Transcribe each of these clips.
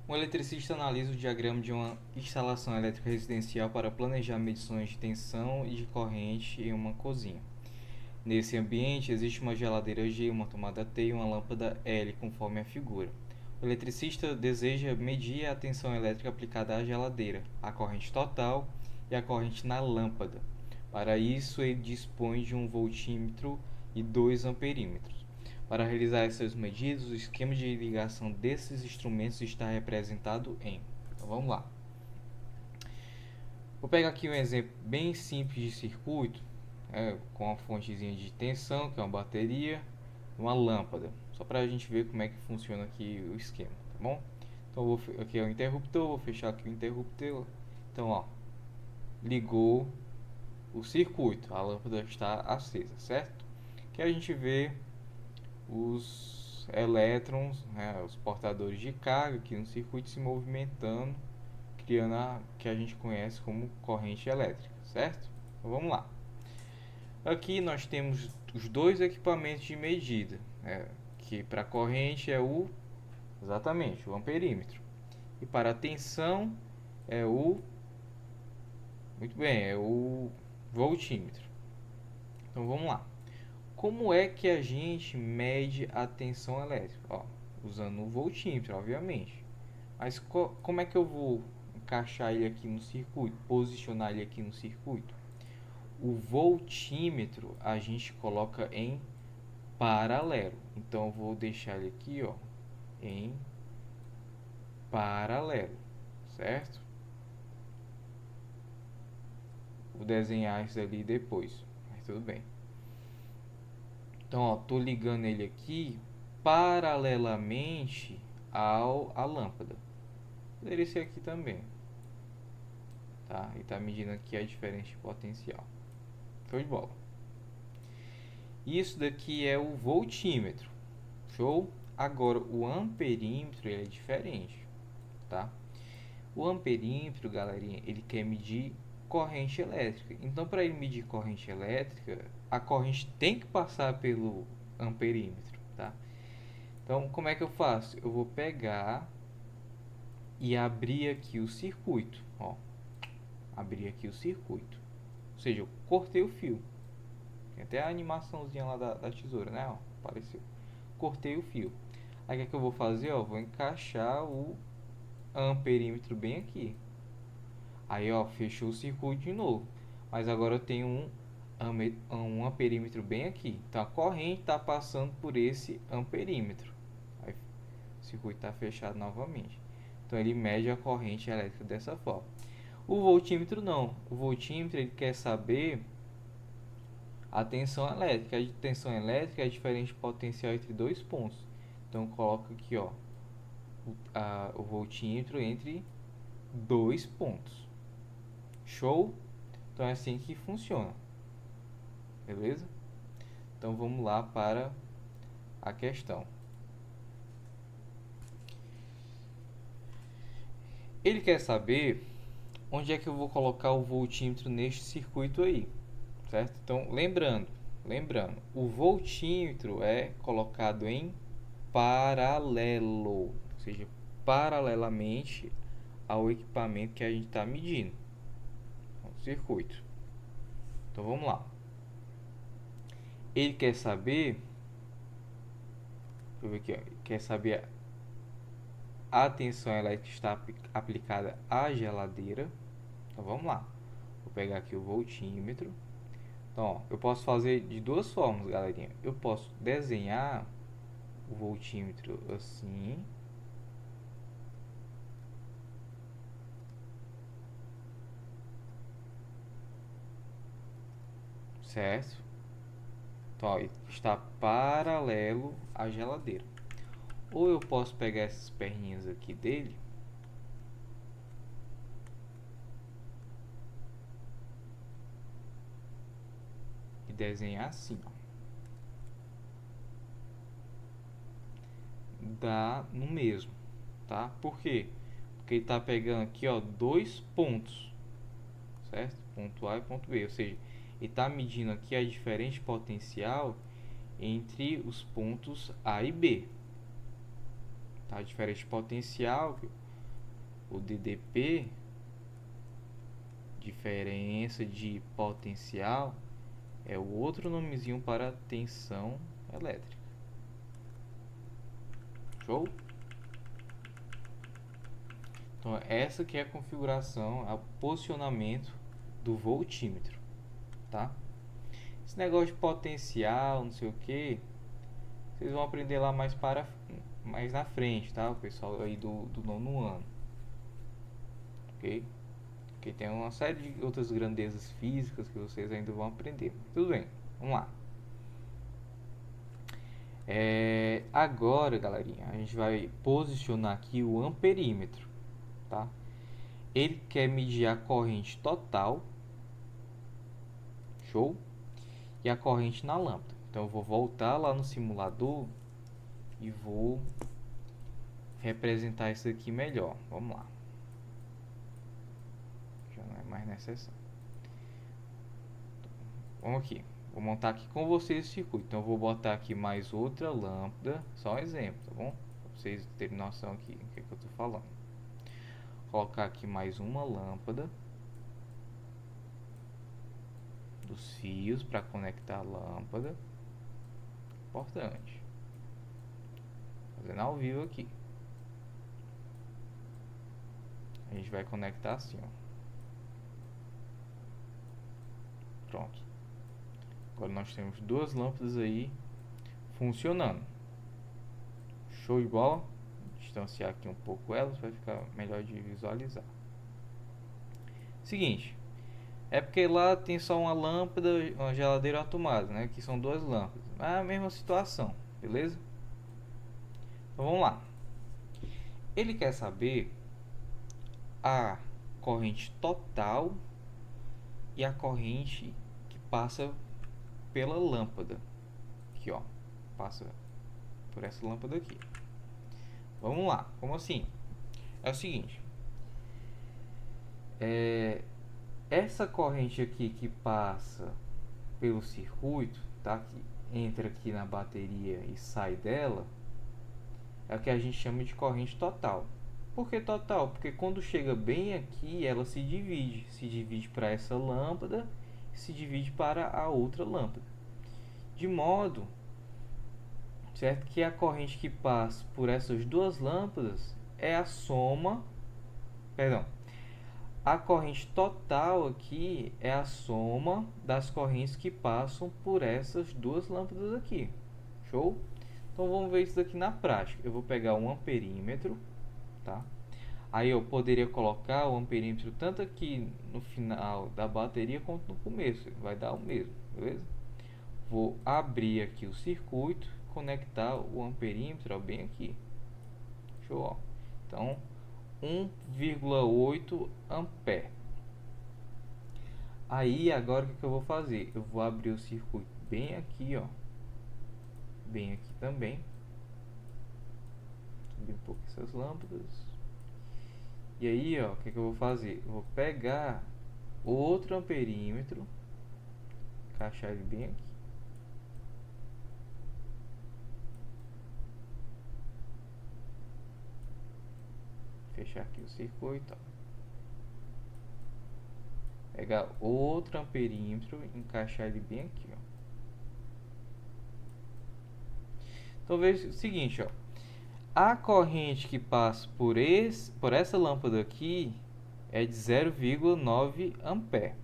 Um eletricista analisa o diagrama de uma instalação elétrica residencial para planejar medições de tensão e de corrente em uma cozinha. Nesse ambiente, existe uma geladeira G, uma tomada T e uma lâmpada L, conforme a figura. O eletricista deseja medir a tensão elétrica aplicada à geladeira, a corrente total e a corrente na lâmpada. Para isso, ele dispõe de um voltímetro e 2 amperímetros. Para realizar essas medidas, o esquema de ligação desses instrumentos está representado em... Então vamos lá. Vou pegar aqui um exemplo bem simples de circuito, com uma fontezinha de tensão, que é uma bateria, uma lâmpada, só para a gente ver como é que funciona aqui o esquema, tá bom? Então aqui é o interruptor, vou fechar aqui o interruptor. Então, ó, ligou o circuito, a lâmpada está acesa, certo? Aqui a gente vê os elétrons, né, os portadores de carga aqui no circuito se movimentando, criando a que a gente conhece como corrente elétrica, certo? Então vamos lá. Aqui nós temos os dois equipamentos de medida, que para a corrente é exatamente o amperímetro, e para a tensão é é o voltímetro. Então vamos lá. Como é que a gente mede a tensão elétrica? Ó, usando o voltímetro, obviamente. Mas como é que eu vou encaixar ele aqui no circuito, posicionar ele aqui no circuito? O voltímetro a gente coloca em paralelo. Então eu vou deixar ele aqui, ó, em paralelo, certo? Vou desenhar isso ali depois, mas tudo bem. Então, ó, tô ligando ele aqui paralelamente à lâmpada. Poderia ser aqui também, tá? E tá medindo aqui a diferença de potencial. Show de bola. Isso daqui é o voltímetro. Show? Agora o amperímetro ele é diferente, tá? O amperímetro, galerinha, ele quer medir corrente elétrica. Então, para ele medir corrente elétrica, a corrente tem que passar pelo amperímetro, tá? Então, como é que eu faço? Eu vou pegar e abrir aqui o circuito, ó. Abrir aqui o circuito. Ou seja, eu cortei o fio. Tem até a animaçãozinha lá da tesoura, né? Ó, apareceu. Cortei o fio. Aí o que é que eu vou fazer? Ó, vou encaixar o amperímetro bem aqui. Aí, ó, fechou o circuito de novo. Mas agora eu tenho um amperímetro bem aqui. Então a corrente está passando por esse amperímetro. Aí o circuito está fechado novamente. Então ele mede a corrente elétrica dessa forma. O voltímetro não. O voltímetro ele quer saber a tensão elétrica. A tensão elétrica é a diferença de potencial entre dois pontos. Então coloca aqui, ó, o voltímetro entre dois pontos. Show? Então é assim que funciona. Beleza? Então vamos lá para a questão. Ele quer saber onde é que eu vou colocar o voltímetro neste circuito aí, certo? Então lembrando, o voltímetro é colocado em paralelo, ou seja, paralelamente ao equipamento que a gente está medindo, o circuito. Então vamos lá. Ele quer saber, deixa eu ver aqui, ó, quer saber a tensão elétrica está aplicada à geladeira. Então vamos lá. Vou pegar aqui o voltímetro. Então, ó, eu posso fazer de duas formas, galerinha. Eu posso desenhar o voltímetro assim. Certo? Então, ó, está paralelo à geladeira. Ou eu posso pegar essas perninhas aqui dele e desenhar assim, ó. Dá no mesmo, tá? Por quê? Porque ele está pegando aqui, ó, dois pontos, certo? Ponto A e ponto B, ou seja, ele está medindo aqui a diferença de potencial entre os pontos A e B. Tá? A diferença de potencial O DDP, diferença de potencial, é o outro nomezinho para tensão elétrica. Show? Então, essa que é a configuração, o posicionamento do voltímetro, tá? Esse negócio de potencial, não sei o que, vocês vão aprender lá mais na frente, tá? O pessoal aí do nono ano, ok? Porque tem uma série de outras grandezas físicas que vocês ainda vão aprender. Tudo bem, vamos lá. Agora, galerinha, a gente vai posicionar aqui o amperímetro, tá? Ele quer medir a corrente total, show? E a corrente na lâmpada. Então, eu vou voltar lá no simulador e vou representar isso aqui melhor. Vamos lá. Já não é mais necessário. Vamos aqui. Vou montar aqui com vocês o circuito. Então, eu vou botar aqui mais outra lâmpada. Só um exemplo, tá bom? Para vocês terem noção aqui do que eu estou falando. Vou colocar aqui mais uma lâmpada dos fios para conectar a lâmpada. Importante. Fazendo ao vivo aqui. A gente vai conectar assim, ó. Pronto. Agora nós temos duas lâmpadas aí funcionando. Show de bola. Vou distanciar aqui um pouco elas para ficar melhor de visualizar. Seguinte. É porque lá tem só uma lâmpada, uma geladeira automática, né? Que são duas lâmpadas. É a mesma situação, beleza? Então vamos lá. Ele quer saber a corrente total e a corrente que passa pela lâmpada. Aqui, ó. Passa por essa lâmpada aqui. Vamos lá. Como assim? É o seguinte. Essa corrente aqui que passa pelo circuito, tá? Que entra aqui na bateria e sai dela, é o que a gente chama de corrente total. Por que total? Porque quando chega bem aqui, ela se divide para essa lâmpada e se divide para a outra lâmpada. De modo, certo, que a corrente que passa por essas duas lâmpadas é a soma, a corrente total aqui é a soma das correntes que passam por essas duas lâmpadas aqui. Show? Então vamos ver isso daqui na prática. Eu vou pegar um amperímetro, tá? Aí eu poderia colocar o amperímetro tanto aqui no final da bateria quanto no começo. Vai dar o mesmo, beleza? Vou abrir aqui o circuito, conectar o amperímetro, ó, bem aqui. Show, ó. Então, 1,8 ampere. Aí agora o que eu vou fazer? Eu vou abrir o circuito bem aqui, ó. Bem aqui também. Subir um pouco essas lâmpadas. E aí, ó, o que eu vou fazer? Eu vou pegar outro amperímetro, encaixar ele bem aqui. Fechar aqui o circuito, ó. Pegar outro amperímetro, encaixar ele bem aqui, ó. Então veja o seguinte, ó. A corrente que passa por essa lâmpada aqui é de 0,9 ampere.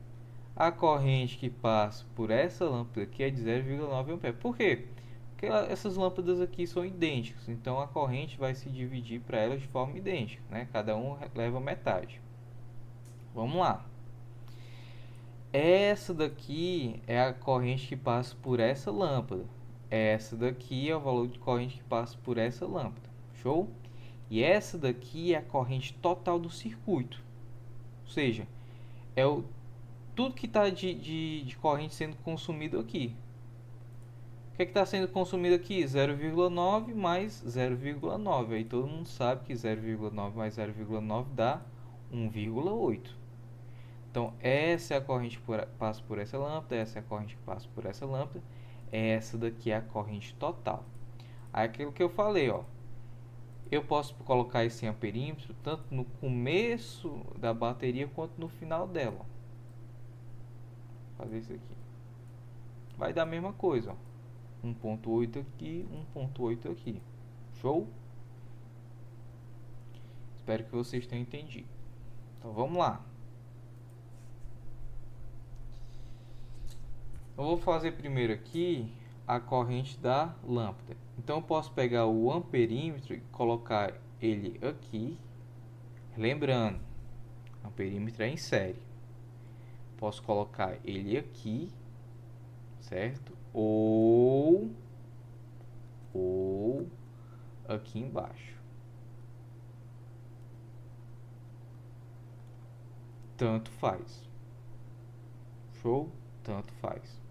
A corrente que passa por essa lâmpada aqui é de 0,9 ampere. Por quê? Porque essas lâmpadas aqui são idênticas, então a corrente vai se dividir para elas de forma idêntica, né? Cada um leva metade. Vamos lá. Essa daqui é a corrente que passa por essa lâmpada. Essa daqui é o valor de corrente que passa por essa lâmpada. Show? E essa daqui é a corrente total do circuito. Ou seja, é tudo que está de corrente sendo consumido aqui. O que está sendo consumido aqui? 0,9 mais 0,9. Aí todo mundo sabe que 0,9 mais 0,9 dá 1,8. Então, essa é a corrente que passa por essa lâmpada, essa é a corrente que passa por essa lâmpada, essa daqui é a corrente total. Aí, aquilo que eu falei, ó. eu posso colocar esse amperímetro tanto no começo da bateria quanto no final dela. Vou fazer isso aqui. Vai dar a mesma coisa, ó. 1.8 aqui, 1.8 aqui. Show? Espero que vocês tenham entendido. Então vamos lá. Eu vou fazer primeiro aqui a corrente da lâmpada. Então eu posso pegar o amperímetro e colocar ele aqui. Lembrando, amperímetro é em série. Posso colocar ele aqui, certo? Ou aqui embaixo. Tanto faz. Show? Tanto faz.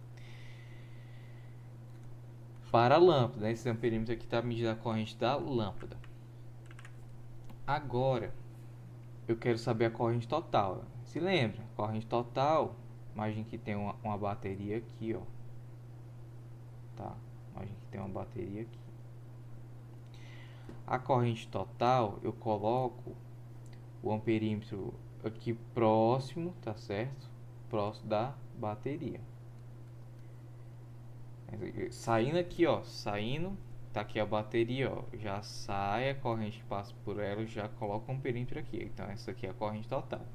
Para a lâmpada, né? Esse amperímetro aqui está medindo a corrente da lâmpada. Agora, eu quero saber a corrente total. Se lembra, corrente total, imagine que tem uma bateria aqui, ó. Tá? Imagine que tem uma bateria aqui. A corrente total, eu coloco o amperímetro aqui próximo, tá certo? Próximo da bateria. Saindo aqui, ó, saindo, tá aqui a bateria, ó, já sai a corrente que passa por ela, já coloca um amperímetro aqui. Então essa aqui é a corrente total.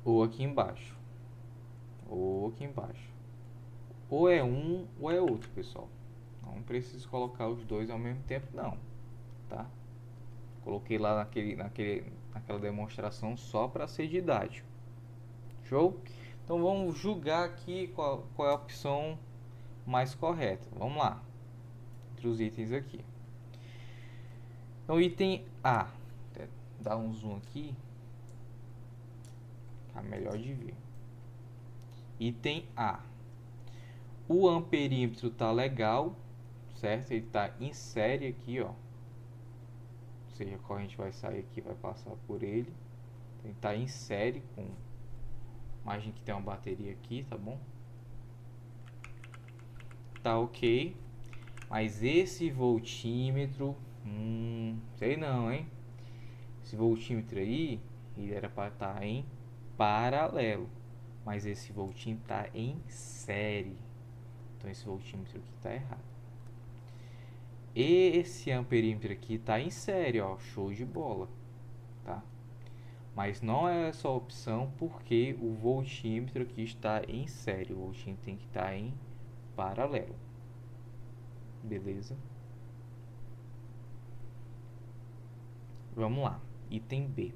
Ou aqui embaixo. Ou aqui embaixo. Ou é um ou é outro, pessoal. Não preciso colocar os dois ao mesmo tempo, não, tá? Coloquei lá naquela demonstração só para ser didático. Show? Então vamos julgar aqui qual é a opção mais correta. Vamos lá. Entre os itens aqui. Então item A. Vou dar um zoom aqui. Tá melhor de ver. Item A. O amperímetro tá legal, certo? Ele tá em série aqui, ó. Ou seja, a corrente vai sair aqui, vai passar por ele. Ele tá em série com... Imagina que tem uma bateria aqui, tá bom? Tá ok. Mas esse voltímetro... sei não, hein? Esse voltímetro aí, ele era para estar em paralelo. Mas esse voltímetro está em série. Então esse voltímetro aqui está errado. Esse amperímetro aqui está em série, ó. Show de bola. Tá? Mas não é essa a opção porque o voltímetro aqui está em série. O voltímetro tem que estar em paralelo. Beleza? Vamos lá. Item B.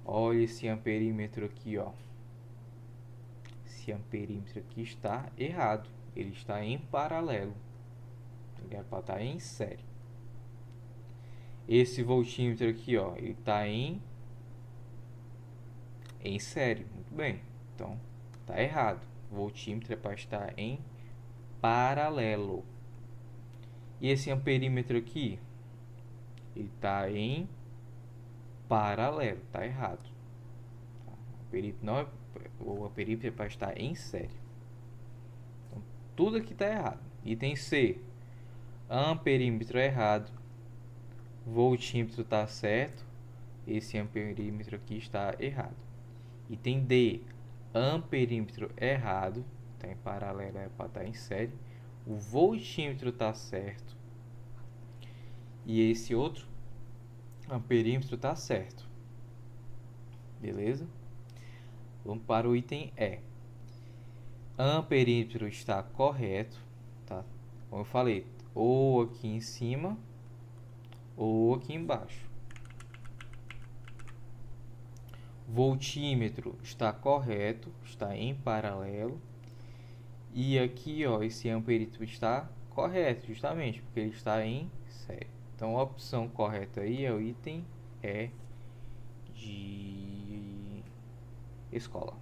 Olha esse amperímetro aqui, ó. Esse amperímetro aqui está errado. Ele está em paralelo. Ele é para estar em série. Esse voltímetro aqui, ó, ele está em série. Muito bem. Então, está errado. O voltímetro é para estar em paralelo. E esse amperímetro aqui, ele está em paralelo. Está errado. Tá? O amperímetro é para estar em série. Então, tudo aqui está errado. Item C. Amperímetro errado. Voltímetro está certo. Esse amperímetro aqui está errado. Item D. Amperímetro errado. Está em paralelo, é para estar em série. O voltímetro está certo. E esse outro amperímetro está certo. Beleza? Vamos para o item E. Amperímetro está correto. Tá? Como eu falei, ou aqui em cima ou aqui embaixo. Voltímetro está correto, está em paralelo. E aqui, ó, esse amperímetro está correto, justamente porque ele está em série. Então a opção correta aí é o item E de escola.